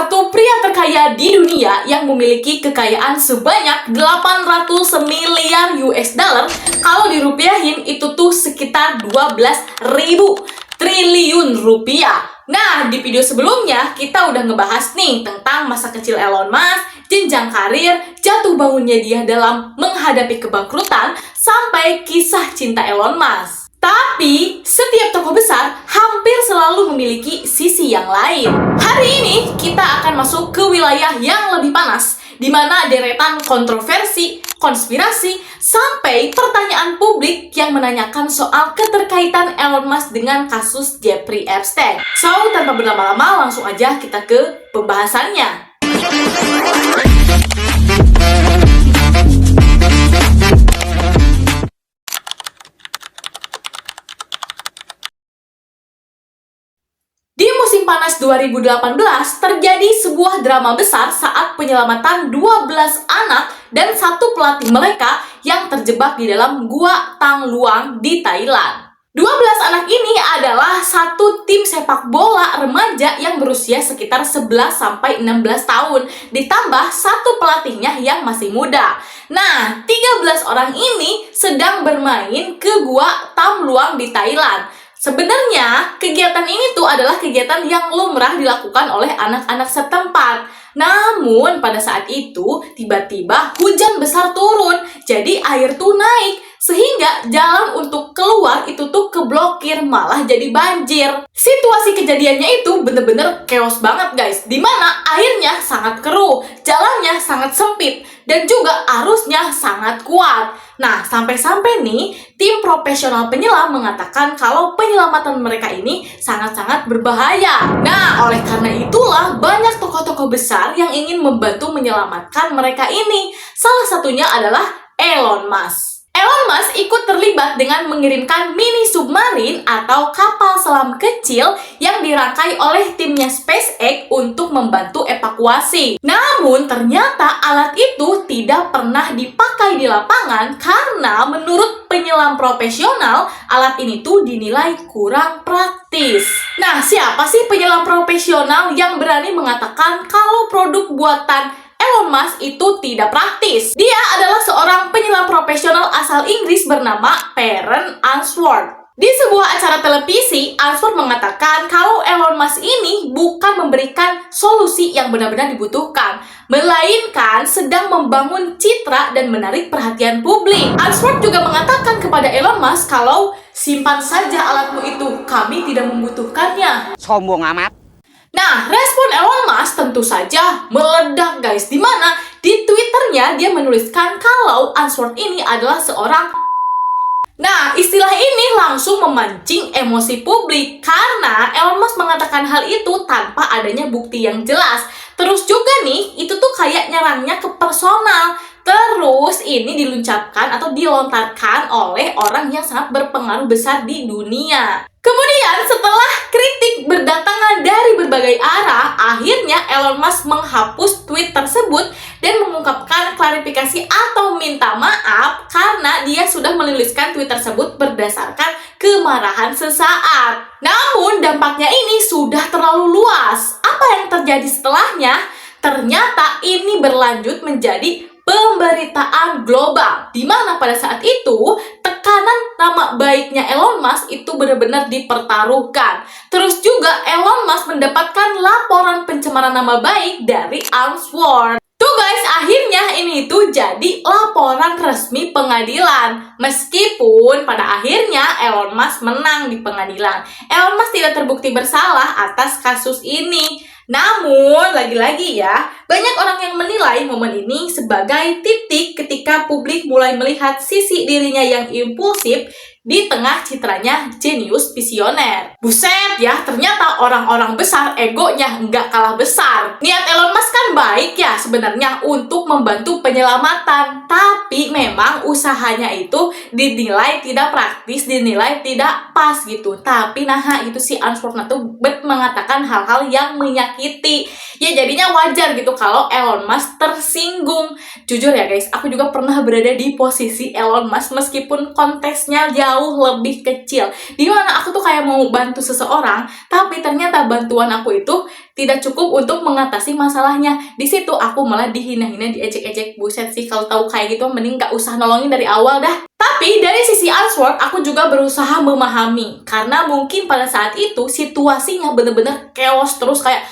satu pria terkaya di dunia yang memiliki kekayaan sebanyak 800 miliar US dollar. Kalau dirupiahin itu tuh sekitar 12.000 triliun rupiah. Nah, di video sebelumnya kita udah ngebahas nih tentang masa kecil Elon Musk, jenjang karir, jatuh bangunnya dia dalam menghadapi kebangkrutan, sampai kisah cinta Elon Musk. Tapi, setiap tokoh besar hampir selalu memiliki sisi yang lain. Hari ini, kita akan masuk ke wilayah yang lebih panas, di mana deretan kontroversi, konspirasi, sampai pertanyaan publik yang menanyakan soal keterkaitan Elon Musk dengan kasus Jeffrey Epstein. So, tanpa berlama-lama, langsung aja kita ke pembahasannya. Di musim panas 2018, terjadi sebuah drama besar saat penyelamatan 12 anak dan satu pelatih mereka yang terjebak di dalam Gua Tang Luang di Thailand. 12 anak ini adalah satu tim sepak bola remaja yang berusia sekitar 11-16 tahun, ditambah satu pelatihnya yang masih muda. Nah, 13 orang ini sedang bermain ke Gua Tam Luang di Thailand. Sebenarnya, kegiatan ini tuh adalah kegiatan yang lumrah dilakukan oleh anak-anak setempat. Namun, pada saat itu, tiba-tiba hujan besar turun, jadi air tuh naik, sehingga jalan untuk keluar itu tuh keblokir, malah jadi banjir. Situasi kejadiannya itu bener-bener chaos banget guys, dimana airnya sangat keruh, jalannya sangat sempit, dan juga arusnya sangat kuat. Nah, sampai-sampai nih, tim profesional penyelam mengatakan kalau penyelamatan mereka ini sangat-sangat berbahaya. Nah, oleh karena itulah banyak tokoh-tokoh besar yang ingin membantu menyelamatkan mereka ini. Salah satunya adalah Elon Musk. Elon Musk ikut terlibat dengan mengirimkan mini submarin atau kapal selam kecil yang dirangkai oleh timnya SpaceX untuk membantu evakuasi. Namun ternyata alat itu tidak pernah dipakai di lapangan karena menurut penyelam profesional, alat ini tuh dinilai kurang praktis. Nah, siapa sih penyelam profesional yang berani mengatakan kalau produk buatan Elon Musk itu tidak praktis? Dia adalah seorang penyelam profesional asal Inggris bernama Perrin Ainsworth. Di sebuah acara televisi, Ainsworth mengatakan kalau Elon Musk ini bukan memberikan solusi yang benar-benar dibutuhkan, melainkan sedang membangun citra dan menarik perhatian publik. Ainsworth juga mengatakan kepada Elon Musk kalau simpan saja alatmu itu, kami tidak membutuhkannya. Sombong amat. Nah, respon Elon Musk tentu saja meledak guys, dimana di Twitternya dia menuliskan kalau Ainsworth ini adalah seorang. Nah, istilah ini langsung memancing emosi publik karena Elon Musk mengatakan hal itu tanpa adanya bukti yang jelas. Terus juga nih, itu tuh kayak nyerangnya ke personal. Terus ini diluncapkan atau dilontarkan oleh orang yang sangat berpengaruh besar di dunia. Kemudian setelah kritik berdatangan dari berbagai arah, akhirnya Elon Musk menghapus tweet tersebut dan mengungkapkan klarifikasi atau minta maaf karena dia sudah menuliskan tweet tersebut berdasarkan kemarahan sesaat. Namun dampaknya ini sudah terlalu luas. Apa yang terjadi setelahnya? Ternyata ini berlanjut menjadi pemberitaan global, di mana pada saat itu tekanan nama baiknya Elon Musk itu benar-benar dipertaruhkan. Terus juga Elon Musk mendapatkan laporan pencemaran nama baik dari Ainsworth. Tuh guys, akhirnya ini tuh jadi laporan resmi pengadilan. Meskipun pada akhirnya Elon Musk menang di pengadilan. Elon Musk tidak terbukti bersalah atas kasus ini. Namun, lagi-lagi ya, banyak orang yang menilai momen ini sebagai titik ketika publik mulai melihat sisi dirinya yang impulsif di tengah citranya jenius visioner. Buset ya, ternyata orang-orang besar egonya nggak kalah besar. Niat Elon Musk kan baik ya sebenarnya untuk membantu penyelamatan, tapi memang usahanya itu dinilai tidak praktis, dinilai tidak pas gitu. Tapi nah itu si Ainsworth tuh mengatakan hal-hal yang menyakiti. Ya jadinya wajar gitu kalau Elon Musk tersinggung. Jujur ya guys, aku juga pernah berada di posisi Elon Musk meskipun konteksnya jauh lebih kecil. Dimana aku tuh kayak mau bantu seseorang, tapi ternyata bantuan aku itu tidak cukup untuk mengatasi masalahnya. Di situ aku malah dihina-hina, diejek-ejek. Buset sih, kalau tahu kayak gitu mending gak usah nolongin dari awal dah. Tapi dari sisi Answorth, aku juga berusaha memahami. Karena mungkin pada saat itu situasinya bener-bener chaos terus, kayak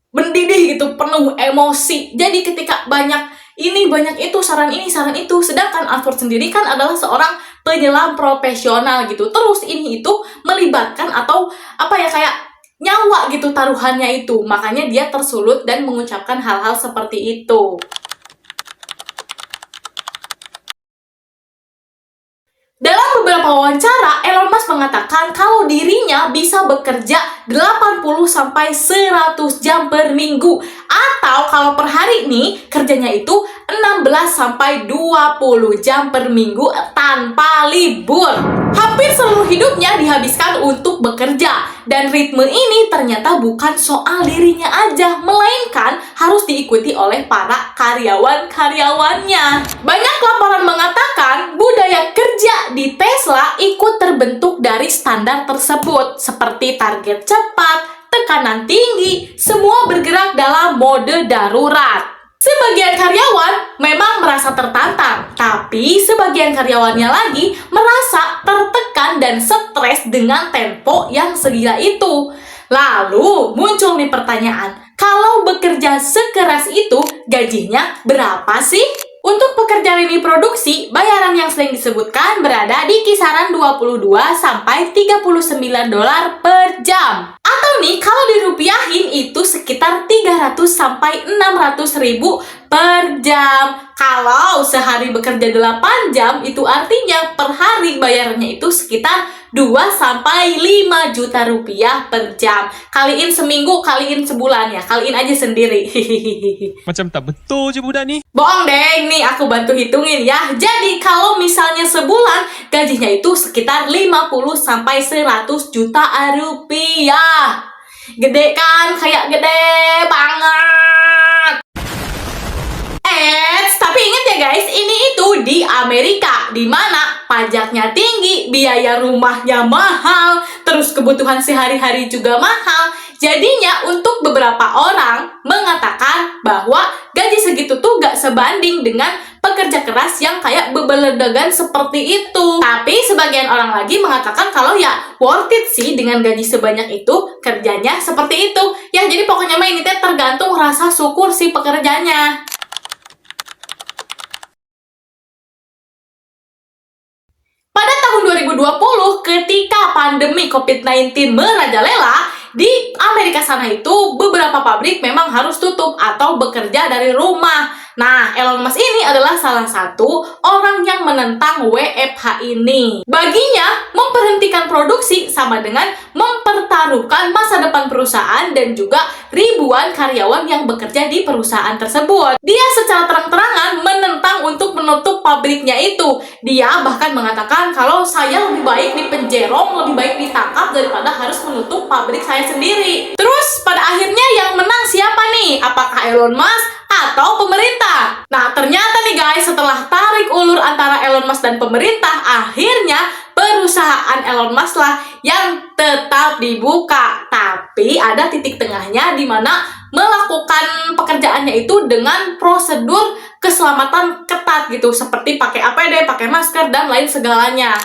mendidih gitu, penuh emosi. Jadi ketika banyak ini, banyak itu, saran ini, saran itu. Sedangkan Answorth sendiri kan adalah seorang penyelam profesional gitu. Terus ini itu melibatkan atau apa ya, kayak nyawa gitu taruhannya itu. Makanya dia tersulut dan mengucapkan hal-hal seperti itu. Dalam beberapa wawancara, Elon Musk mengatakan kalau dirinya bisa bekerja 80-100 jam per minggu. Atau kalau per hari nih, kerjanya itu 16-20 jam per minggu tanpa libur. Hampir seluruh hidupnya dihabiskan untuk bekerja. Dan ritme ini ternyata bukan soal dirinya aja, melainkan harus diikuti oleh para karyawan-karyawannya. Banyak laporan mengatakan budaya kerja di Tesla ikut terbentuk dari standar tersebut, seperti target cepat, tekanan tinggi, semua bergerak dalam mode darurat. Sebagian karyawan memang merasa tertantang, tapi sebagian karyawannya lagi merasa tertekan dan stres dengan tempo yang segila itu. Lalu muncul nih pertanyaan, kalau bekerja sekeras itu gajinya berapa sih? Untuk pekerja lini produksi, bayaran yang sering disebutkan berada di kisaran 22-39 dolar per jam. Atau nih, kalau dirupiahin itu sekitar 300-600 ribu per jam. Kalau sehari bekerja 8 jam, itu artinya per hari bayarannya itu sekitar 2-5 juta rupiah per jam. Kaliin seminggu, kaliin sebulan ya. Kaliin aja sendiri. Macam tak betul je budak ni. Bohong deng, nih aku bantu hitungin ya. Jadi kalau misalnya sebulan gajinya itu sekitar 50-100 juta rupiah. Gede kan? Kayak gede banget. Tapi ingat ya guys, ini itu di Amerika, di mana pajaknya tinggi, biaya rumahnya mahal, terus kebutuhan sehari-hari juga mahal. Jadinya untuk beberapa orang mengatakan bahwa gaji segitu tuh gak sebanding dengan pekerja keras yang kayak bebeledagan seperti itu. Tapi sebagian orang lagi mengatakan kalau ya worth it sih dengan gaji sebanyak itu, kerjanya seperti itu. Ya jadi pokoknya mah ini teh tergantung rasa syukur si pekerjanya. Pada tahun 2020, ketika pandemi COVID-19 merajalela, di Amerika sana itu beberapa pabrik memang harus tutup atau bekerja dari rumah. Nah, Elon Musk ini adalah salah satu orang yang menentang WFH ini. Baginya, memberhentikan produksi sama dengan mempertaruhkan masa depan perusahaan dan juga ribuan karyawan yang bekerja di perusahaan tersebut. Dia secara terang-terangan menentang untuk menutup pabriknya itu. Dia bahkan mengatakan kalau saya lebih baik dipenjerong, lebih baik ditangkap daripada harus menutup pabrik saya sendiri. Terus pada akhirnya yang menang siapa nih? Apakah Elon Musk atau pemerintah? Nah, ternyata nih guys, setelah tarik ulur antara Elon Musk dan pemerintah, akhirnya perusahaan Elon Musk lah yang tetap dibuka. Tapi ada titik tengahnya di mana melakukan pekerjaannya itu dengan prosedur keselamatan ketat gitu, seperti pakai APD, pakai masker, dan lain segalanya.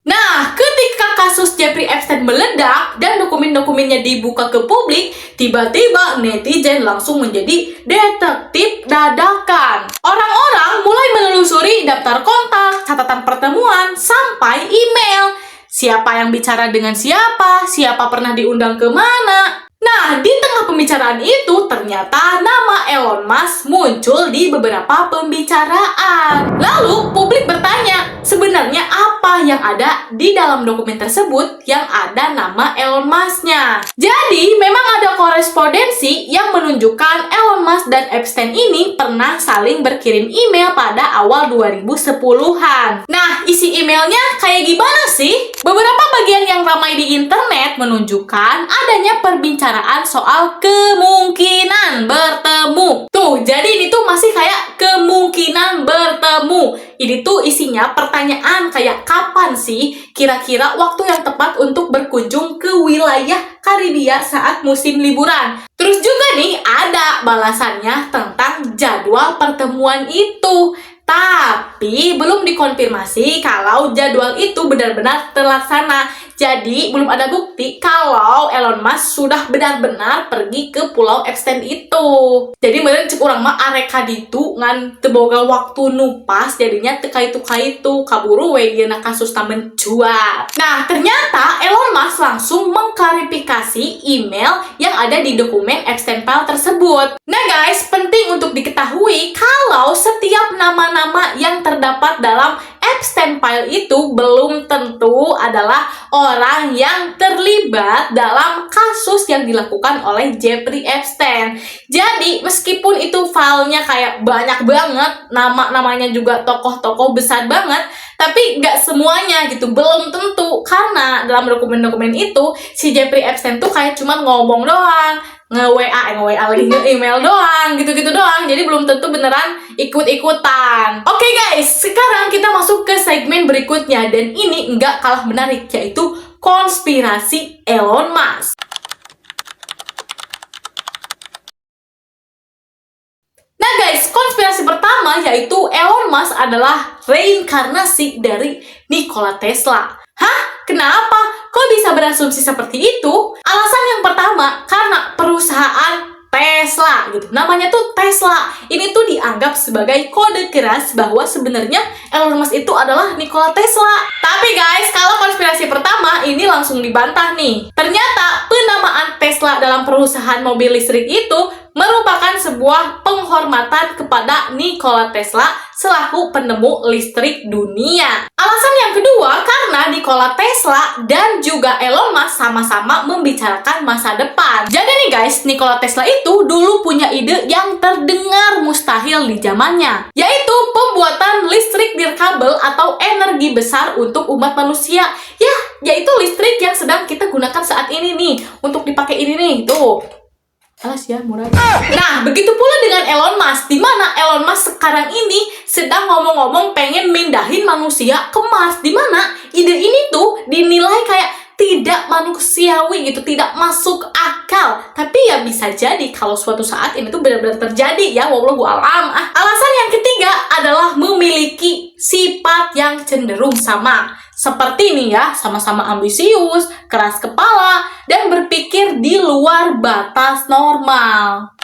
Nah, ketika kasus Jeffrey Epstein meledak dan dokumen-dokumennya dibuka ke publik, tiba-tiba netizen langsung menjadi detektif dadakan. Orang-orang mulai menelusuri daftar kontak, catatan pertemuan, sampai email. Siapa yang bicara dengan siapa, siapa pernah diundang ke mana. Nah, di tengah pembicaraan itu, ternyata nama Elon Musk muncul di beberapa pembicaraan. Lalu, publik bertanya, sebenarnya apa yang ada di dalam dokumen tersebut yang ada nama Elon Musk-nya? Jadi, memang ada korespondensi yang menunjukkan Elon Musk dan Epstein ini pernah saling berkirim email pada awal 2010-an. Nah, isi emailnya kayak gimana sih? Beberapa bagian yang ramai di internet menunjukkan adanya perbincangan soal kemungkinan bertemu. Tuh, jadi ini tuh masih kayak kemungkinan bertemu. Ini tuh isinya pertanyaan kayak kapan sih kira-kira waktu yang tepat untuk berkunjung ke wilayah Karibia saat musim liburan. Terus juga nih ada balasannya tentang jadwal pertemuan itu. Tapi belum dikonfirmasi kalau jadwal itu benar-benar terlaksana. Jadi belum ada bukti kalau Elon Musk sudah benar-benar pergi ke Pulau Epstein itu. Jadi meureun cek urang mah areka ditu ngan teu boga waktu nu pas, jadinya teu kaitu kaburu we yeuna kasus mencuat. Nah, ternyata Elon Musk langsung mengklarifikasi email yang ada di dokumen Epstein file tersebut. Nah guys, penting untuk diketahui kalau setiap nama-nama yang terdapat dalam Epstein file itu belum tentu adalah orang yang terlibat dalam kasus yang dilakukan oleh Jeffrey Epstein. Jadi, meskipun itu filenya kayak banyak banget, nama-namanya juga tokoh-tokoh besar banget, tapi nggak semuanya gitu, belum tentu. Karena dalam dokumen-dokumen itu, si Jeffrey Epstein tuh kayak cuma ngomong doang, nge-WA lagi, nge-email doang, gitu-gitu doang. Jadi belum tentu beneran ikut-ikutan. Oke guys, sekarang kita masuk ke segmen berikutnya. Dan ini nggak kalah menarik, yaitu konspirasi Elon Musk. Nah guys, konspirasi pertama yaitu Elon Musk adalah reinkarnasi dari Nikola Tesla. Hah? Kenapa? Kok bisa berasumsi seperti itu? Alasan yang pertama, karena perusahaan Tesla gitu. Namanya tuh Tesla. Ini tuh dianggap sebagai kode keras bahwa sebenarnya Elon Musk itu adalah Nikola Tesla. Tapi guys, kalau konspirasi pertama ini langsung dibantah nih. Ternyata penamaan Tesla dalam perusahaan mobil listrik itu merupakan sebuah penghormatan kepada Nikola Tesla selaku penemu listrik dunia. Alasan yang kedua, karena Nikola Tesla dan juga Elon Musk sama-sama membicarakan masa depan. Jadi nih guys, Nikola Tesla itu dulu punya ide yang terdengar mustahil di zamannya, yaitu pembuatan listrik nirkabel atau energi besar untuk umat manusia. Yaitu listrik yang sedang kita gunakan saat ini nih, untuk dipakai ini nih, tuh. Alas ya, murah. Nah, begitu pula dengan Elon Musk, di mana Elon Musk sekarang ini sedang ngomong-ngomong pengen mindahin manusia ke Mars, di mana ide ini tuh dinilai kayak tidak manusiawi gitu, tidak masuk akal. Tapi ya bisa jadi kalau suatu saat ini tuh benar-benar terjadi ya, wallahu alam. Alasan yang ketiga adalah memiliki sifat yang cenderung sama. Seperti ini ya, sama-sama ambisius, keras kepala, dan berpikir di luar batas normal.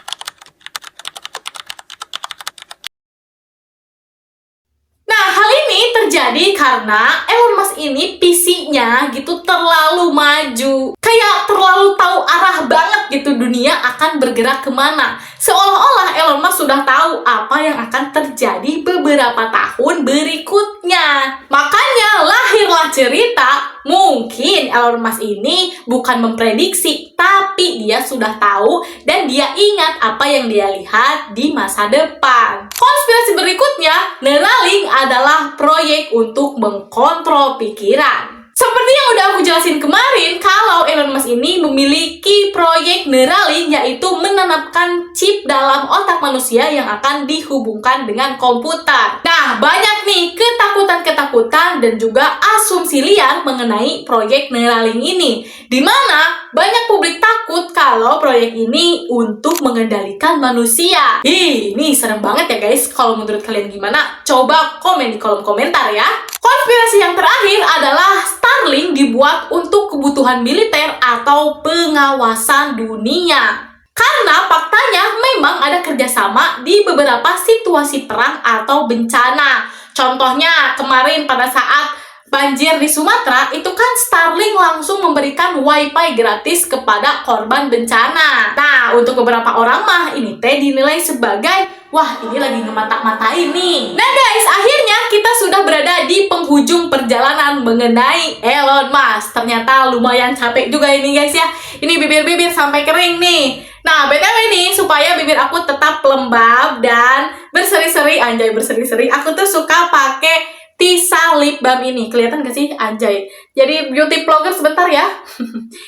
Nah, hal ini terjadi karena Elon Musk ini visinya gitu terlalu maju. Kayak terlalu tahu arah banget gitu dunia akan bergerak kemana. Seolah-olah Elon Musk sudah tahu apa yang akan terjadi beberapa tahun berikutnya. Makanya lahirlah cerita, mungkin Elon Musk ini bukan memprediksi, tapi dia sudah tahu dan dia ingat apa yang dia lihat di masa depan. Konspirasi berikutnya, Neuralink adalah proyek untuk mengkontrol pikiran. Seperti yang udah aku jelasin kemarin, kalau Elon Musk ini memiliki proyek Neuralink, yaitu menanamkan chip dalam otak manusia yang akan dihubungkan dengan komputer. Nah, banyak nih ketakutan-ketakutan dan juga asumsi liar mengenai proyek Neuralink ini, dimana banyak publik takut kalau proyek ini untuk mengendalikan manusia. Ini serem banget ya guys. Kalau menurut kalian gimana? Coba komen di kolom komentar ya. Konspirasi yang terakhir adalah Starlink dibuat untuk kebutuhan militer atau pengawasan dunia. Karena faktanya memang ada kerjasama di beberapa situasi perang atau bencana. Contohnya kemarin pada saat banjir di Sumatera, itu kan Starlink langsung memberikan wifi gratis kepada korban bencana. Nah, untuk beberapa orang mah ini teh dinilai sebagai, wah ini lagi ngemata-matain nih. Nah guys, akhirnya kita sudah berada di penghujung perjalanan mengenai Elon Musk. Ternyata lumayan capek juga ini guys ya. Ini bibir-bibir sampai kering nih. Nah, BTW nih, supaya bibir aku tetap lembab dan berseri-seri, anjay berseri-seri, aku tuh suka pakai Tisa lip balm ini. Kelihatan gak sih? Anjay. Jadi beauty vlogger sebentar ya.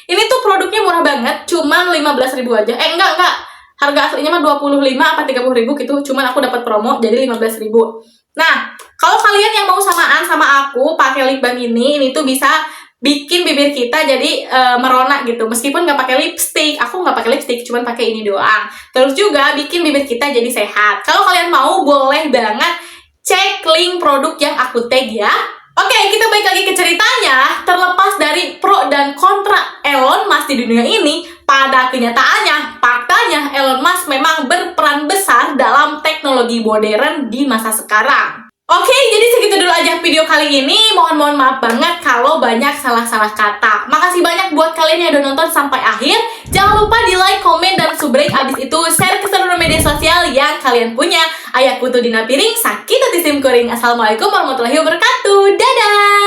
Ini tuh produknya murah banget, cuman 15.000 aja. Enggak. Harga aslinya mah 25 apa 30.000 gitu. Cuman aku dapat promo jadi 15.000. Nah, kalau kalian yang mau samaan sama aku pakai lip balm ini tuh bisa bikin bibir kita jadi merona gitu. Meskipun nggak pakai lipstick, aku nggak pakai lipstick, cuman pakai ini doang. Terus juga bikin bibir kita jadi sehat. Kalau kalian mau, boleh banget cek link produk yang aku tag ya. Oke, kita balik lagi ke ceritanya. Terlepas dari pro dan kontra Elon Musk di dunia ini, pada kenyataannya, faktanya Elon Musk memang berperan besar dalam teknologi modern di masa sekarang. Oke, jadi segitu dulu aja video kali ini. Mohon maaf banget kalau banyak salah-salah kata. Makasih banyak buat kalian yang udah nonton sampai akhir. Jangan lupa di like, komen, dan subscribe. Abis itu share ke seluruh media sosial yang kalian punya. Ayah kutu dina piring, sakit hati sim kuring. Assalamualaikum warahmatullahi wabarakatuh. Dadah!